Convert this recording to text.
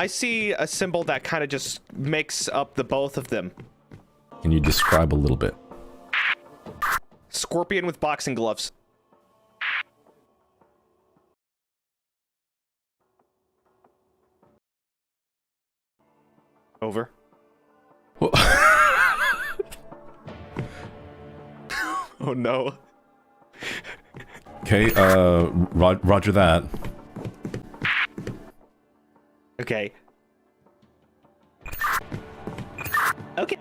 I see a symbol that kind of just makes up the both of them. Can you describe a little bit? Scorpion with boxing gloves. Over. Oh no. Okay, roger that. Okay. Okay.